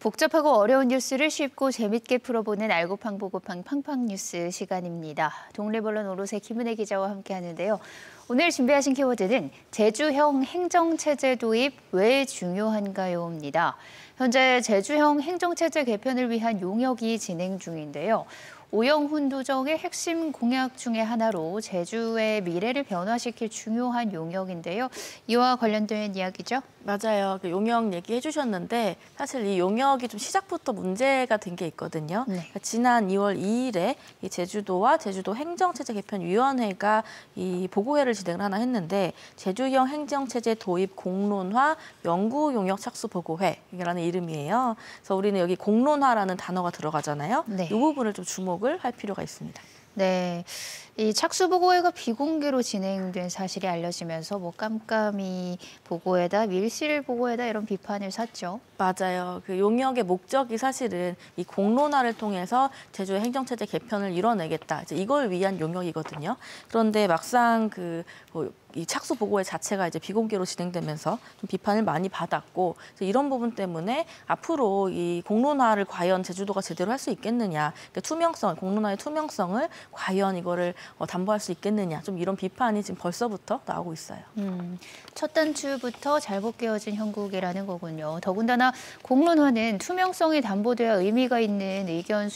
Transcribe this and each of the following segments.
복잡하고 어려운 뉴스를 쉽고 재밌게 풀어보는 알고팡 보고팡 팡팡 뉴스 시간입니다. 동래본론 오롯의 김은혜 기자와 함께하는데요. 오늘 준비하신 키워드는 제주형 행정체제 도입 왜 중요한가요?입니다. 현재 제주형 행정체제 개편을 위한 용역이 진행 중인데요. 오영훈 도정의 핵심 공약 중에 하나로 제주의 미래를 변화시킬 중요한 용역인데요. 이와 관련된 이야기죠? 맞아요. 그 용역 얘기해 주셨는데 사실 이 용역이 좀 시작부터 문제가 된 게 있거든요. 네. 그러니까 지난 2월 2일에 이 제주도와 제주도 행정체제 개편위원회가 이 보고회를 진행을 하나 했는데 제주형 행정체제 도입 공론화 연구 용역 착수 보고회라는 이름이에요. 그래서 우리는 여기 공론화라는 단어가 들어가잖아요. 네. 이 부분을 좀 주목을 할 필요가 있습니다. 네, 이 착수보고회가 비공개로 진행된 사실이 알려지면서 깜깜이 보고회다, 밀실 보고회다 이런 비판을 샀죠. 맞아요. 그 용역의 목적이 사실은 이 공론화를 통해서 제주의 행정체제 개편을 이뤄내겠다. 이제 이걸 위한 용역이거든요. 그런데 막상 이 착수 보고회 자체가 이제 비공개로 진행되면서 좀 비판을 많이 받았고 이런 부분 때문에 앞으로 이 공론화를 과연 제주도가 제대로 할 수 있겠느냐, 그러니까 투명성, 공론화의 투명성을 과연 이거를 담보할 수 있겠느냐, 좀 이런 비판이 지금 벌써부터 나오고 있어요. 첫 단추부터 잘못 깨어진 형국이라는 거군요. 더군다나 공론화는 투명성이 담보돼야 의미가 있는 의견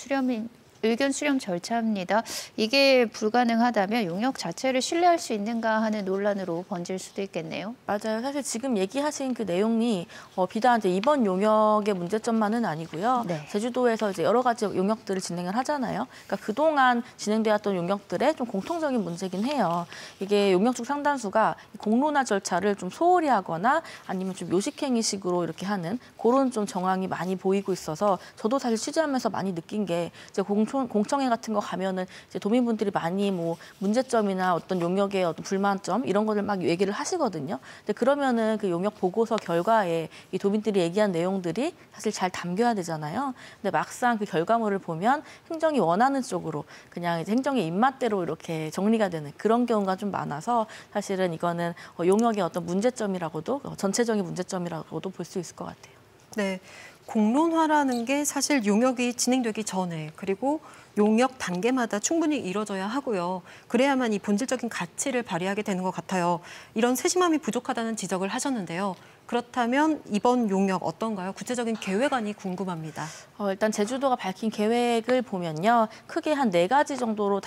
수렴 절차입니다. 이게 불가능하다면 용역 자체를 신뢰할 수 있는가 하는 논란으로 번질 수도 있겠네요. 맞아요. 사실 지금 얘기하신 그 내용이 비단 이제 이번 용역의 문제점만은 아니고요. 네. 제주도에서 이제 여러 가지 용역들을 진행을 하잖아요. 그러니까 그동안 진행되었던 용역들의 좀 공통적인 문제긴 해요. 이게 용역 중 상당수가 공론화 절차를 좀 소홀히 하거나 아니면 좀 요식행위식으로 이렇게 하는 그런 좀 정황이 많이 보이고 있어서 저도 사실 취재하면서 많이 느낀 게 이제 공청회 같은 거 가면은 이제 도민분들이 많이 뭐 문제점이나 어떤 용역의 어떤 불만점 이런 거를 막 얘기를 하시거든요. 근데 그러면은 그 용역 보고서 결과에 이 도민들이 얘기한 내용들이 사실 잘 담겨야 되잖아요. 근데 막상 그 결과물을 보면 행정이 원하는 쪽으로 그냥 이제 행정의 입맛대로 이렇게 정리가 되는 그런 경우가 좀 많아서 사실은 이거는 용역의 어떤 문제점이라고도 전체적인 문제점이라고도 볼 수 있을 것 같아요. 네, 공론화라는 게 사실 용역이 진행되기 전에 그리고 용역 단계마다 충분히 이뤄져야 하고요. 그래야만 이 본질적인 가치를 발휘하게 되는 것 같아요. 이런 세심함이 부족하다는 지적을 하셨는데요. 그렇다면 이번 용역 어떤가요? 구체적인 계획안이 궁금합니다. 일단 제주도가 밝힌 계획을 보면요. 크게 한 4가지 정도로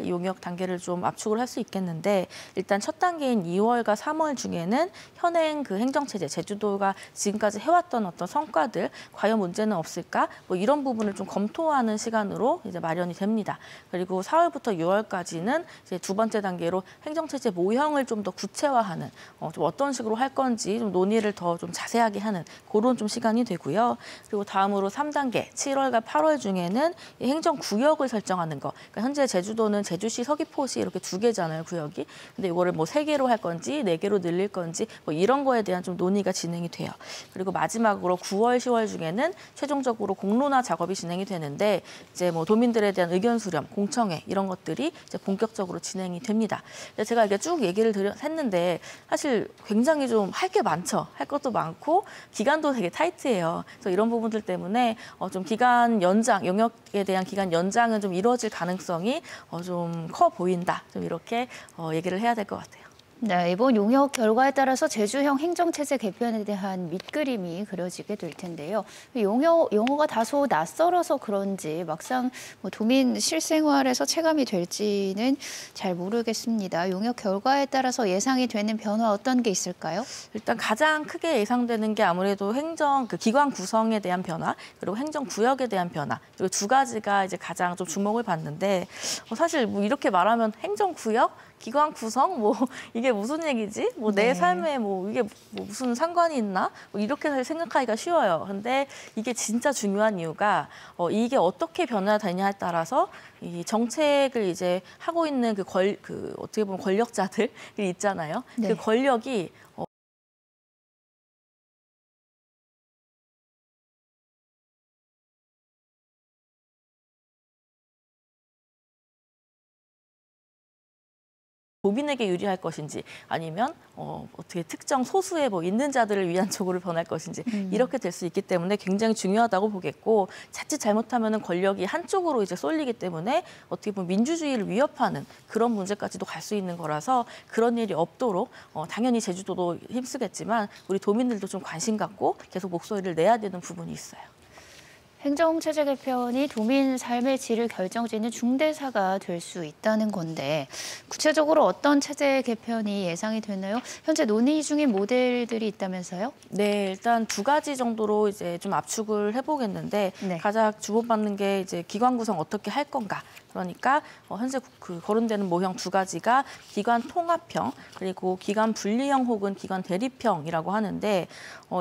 용역 단계를 좀 압축을 할 수 있겠는데 일단 첫 단계인 2월과 3월 중에는 현행 그 행정체제, 제주도가 지금까지 해왔던 어떤 성과들, 과연 문제는 없을까? 뭐 이런 부분을 좀 검토하는 시간으로 이제 마련이 됩니다. 그리고 4월부터 6월까지는 이제 두 번째 단계로 행정체제 모형을 좀 더 구체화하는 좀 어떤 식으로 할 건지 좀 논의를 더 좀 자세하게 하는 그런 좀 시간이 되고요. 그리고 다음으로 3단계 7월과 8월 중에는 이 행정구역을 설정하는 거. 그러니까 현재 제주도는 제주시, 서귀포시 이렇게 2개잖아요, 구역이. 근데 이거를 뭐 3개로 할 건지 4개로 늘릴 건지 뭐 이런 거에 대한 좀 논의가 진행이 돼요. 그리고 마지막으로 9월, 10월 중에는 최종적으로 공론화 작업이 진행이 되는데 이제 뭐 도민들에 대한 의견 수렴, 공청회 이런 것들이 이제 본격적으로 진행이 됩니다. 제가 이렇게 쭉 얘기를 했는데 사실 굉장히 좀 할 게 많죠. 할 것도 많고 기간도 되게 타이트해요. 그래서 이런 부분들 때문에 좀 기간 연장, 용역에 대한 기간 연장은 좀 이루어질 가능성이 좀 커 보인다. 좀 이렇게 얘기를 해야 될 것 같아요. 네, 이번 용역 결과에 따라서 제주형 행정체제 개편에 대한 밑그림이 그려지게 될 텐데요. 용어가 다소 낯설어서 그런지 막상 도민 실생활에서 체감이 될지는 잘 모르겠습니다. 용역 결과에 따라서 예상이 되는 변화 어떤 게 있을까요? 일단 가장 크게 예상되는 게 아무래도 기관 구성에 대한 변화, 그리고 행정구역에 대한 변화, 그리고 2가지가 이제 가장 좀 주목을 받는데 사실 뭐 이렇게 말하면 행정구역, 기관 구성, 뭐 이게 무슨 얘기지? 뭐 내 네. 삶에 뭐 이게 뭐 무슨 상관이 있나? 뭐 이렇게 사실 생각하기가 쉬워요. 근데 이게 진짜 중요한 이유가 이게 어떻게 변화되냐에 따라서 이 정책을 이제 하고 있는 어떻게 보면 권력자들이 있잖아요. 네. 그 권력이 도민에게 유리할 것인지 아니면 어떻게 특정 소수의 뭐 있는 자들을 위한 쪽으로 변할 것인지 이렇게 될 수 있기 때문에 굉장히 중요하다고 보겠고 자칫 잘못하면은 권력이 한쪽으로 이제 쏠리기 때문에 어떻게 보면 민주주의를 위협하는 그런 문제까지도 갈 수 있는 거라서 그런 일이 없도록 당연히 제주도도 힘쓰겠지만 우리 도민들도 좀 관심 갖고 계속 목소리를 내야 되는 부분이 있어요. 행정체제 개편이 도민 삶의 질을 결정짓는 중대사가 될 수 있다는 건데 구체적으로 어떤 체제 개편이 예상이 되나요? 현재 논의 중인 모델들이 있다면서요? 네, 일단 두 가지 정도로 이제 좀 압축을 해보겠는데 네. 가장 주목받는 게 이제 기관 구성 어떻게 할 건가. 그러니까 현재 그 거론되는 모형 두 가지가 기관 통합형 그리고 기관 분리형 혹은 기관 대립형이라고 하는데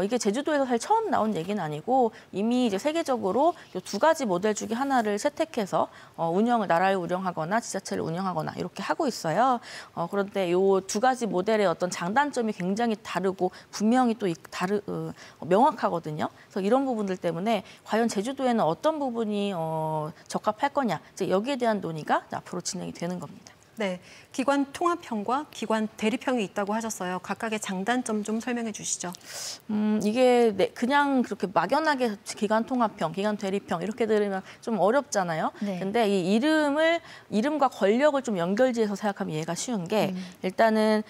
이게 제주도에서 사실 처음 나온 얘기는 아니고 이미 이제 세계적으로 이 두 가지 모델 중에 하나를 채택해서 나라를 운영하거나 지자체를 운영하거나 이렇게 하고 있어요. 그런데 이 두 가지 모델의 어떤 장단점이 굉장히 다르고 분명히 또 명확하거든요. 그래서 이런 부분들 때문에 과연 제주도에는 어떤 부분이 적합할 거냐 이제 여기에 대한 논의가 앞으로 진행이 되는 겁니다. 네, 기관 통합형과 기관 대립형이 있다고 하셨어요. 각각의 장단점 좀 설명해 주시죠. 이게 그냥 그렇게 막연하게 기관 통합형, 기관 대립형 이렇게 들으면 좀 어렵잖아요. 네. 근데 이 이름과 권력을 좀 연결지어서 생각하면 이해가 쉬운 게 일단은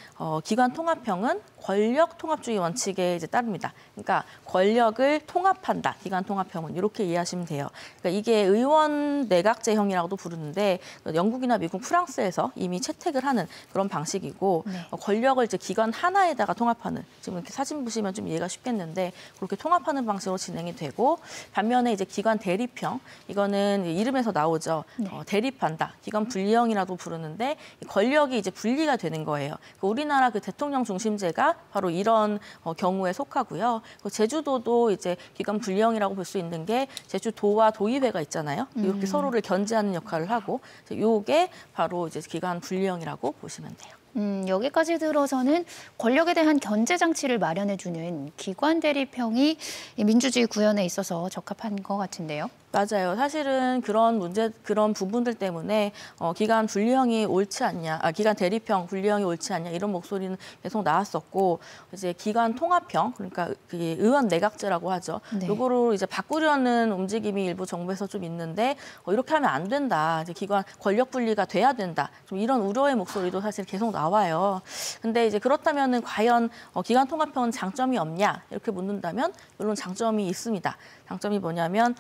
기관 통합형은 권력 통합주의 원칙에 이제 따릅니다. 그러니까 권력을 통합한다. 기관 통합형은 이렇게 이해하시면 돼요. 그러니까 이게 의원 내각제형이라고도 부르는데 영국이나 미국, 프랑스에서 이미 채택을 하는 그런 방식이고 네. 권력을 이제 기관 하나에다가 통합하는 지금 이렇게 사진 보시면 좀 이해가 쉽겠는데 그렇게 통합하는 방식으로 진행이 되고 반면에 이제 기관 대립형 이거는 이름에서 나오죠. 네. 대립한다. 기관 분리형이라도 부르는데 권력이 이제 분리가 되는 거예요. 우리나라 그 대통령 중심제가 바로 이런 경우에 속하고요. 제주도도 이제 기관 분리형이라고 볼 수 있는 게 제주도와 도의회가 있잖아요. 이렇게 서로를 견제하는 역할을 하고 이게 바로 이제 기관 분리형이라고 보시면 돼요. 여기까지 들어서는 권력에 대한 견제 장치를 마련해주는 기관 대립형이 민주주의 구현에 있어서 적합한 것 같은데요. 맞아요. 사실은 그런 부분들 때문에 기관 분리형이 옳지 않냐, 기관 대립형 분리형이 옳지 않냐 이런 목소리는 계속 나왔었고 이제 기관 통합형 그러니까 의원 내각제라고 하죠. 네. 요거를 이제 바꾸려는 움직임이 일부 정부에서 좀 있는데 이렇게 하면 안 된다. 이제 기관 권력 분리가 돼야 된다. 좀 이런 우려의 목소리도 사실 계속 나와요. 근데 이제 그렇다면은 과연 기관 통합형은 장점이 없냐 이렇게 묻는다면 이런 장점이 있습니다. 장점이 뭐냐면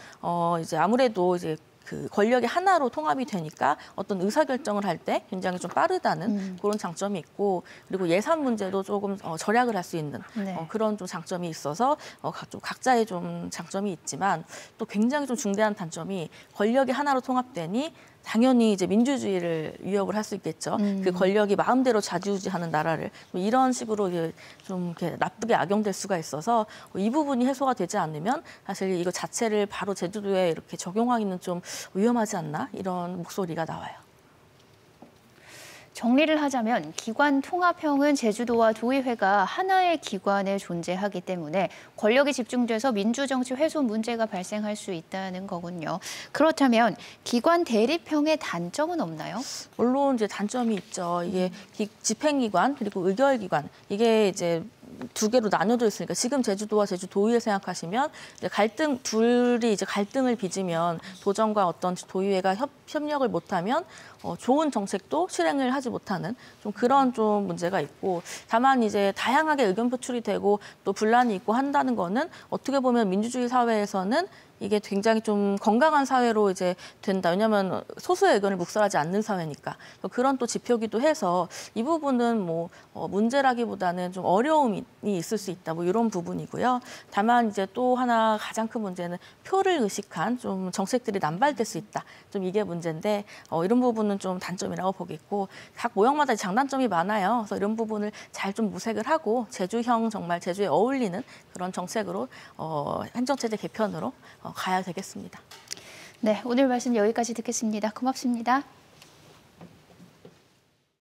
이제 아무래도 이제 그 권력이 하나로 통합이 되니까 어떤 의사결정을 할 때 굉장히 좀 빠르다는 그런 장점이 있고 그리고 예산 문제도 조금 절약을 할 수 있는 네. 그런 좀 장점이 있어서 좀 각자의 좀 장점이 있지만 또 굉장히 좀 중대한 단점이 권력이 하나로 통합되니 당연히 이제 민주주의를 위협을 할 수 있겠죠. 그 권력이 마음대로 좌지우지하는 나라를 이런 식으로 좀 이렇게 나쁘게 악용될 수가 있어서 이 부분이 해소가 되지 않으면 사실 이거 자체를 바로 제주도에 이렇게 적용하기는 좀 위험하지 않나 이런 목소리가 나와요. 정리를 하자면 기관 통합형은 제주도와 도의회가 하나의 기관에 존재하기 때문에 권력이 집중돼서 민주정치 훼손 문제가 발생할 수 있다는 거군요. 그렇다면 기관 대립형의 단점은 없나요? 물론 이제 단점이 있죠. 이게 집행기관 그리고 의결기관 이게 이제 두 개로 나눠져 있으니까 지금 제주도와 제주도의회 생각하시면 이제 둘이 이제 갈등을 빚으면 도정과 어떤 도의회가 협력을 못하면 좋은 정책도 실행을 하지 못하는 좀 그런 좀 문제가 있고 다만 이제 다양하게 의견 표출이 되고 또 분란이 있고 한다는 거는 어떻게 보면 민주주의 사회에서는 이게 굉장히 좀 건강한 사회로 이제 된다. 왜냐하면 소수의 의견을 묵살하지 않는 사회니까. 그런 또 지표기도 해서 이 부분은 뭐 문제라기보다는 좀 어려움이 있을 수 있다. 뭐 이런 부분이고요. 다만 이제 또 하나 가장 큰 문제는 표를 의식한 좀 정책들이 남발될 수 있다. 좀 이게 문제인데 이런 부분은 좀 단점이라고 보겠고 각 모형마다 장단점이 많아요. 그래서 이런 부분을 잘 좀 모색을 하고 제주형 정말 제주에 어울리는 그런 정책으로 행정체제 개편으로 가야 되겠습니다. 네, 오늘 말씀 여기까지 듣겠습니다. 고맙습니다.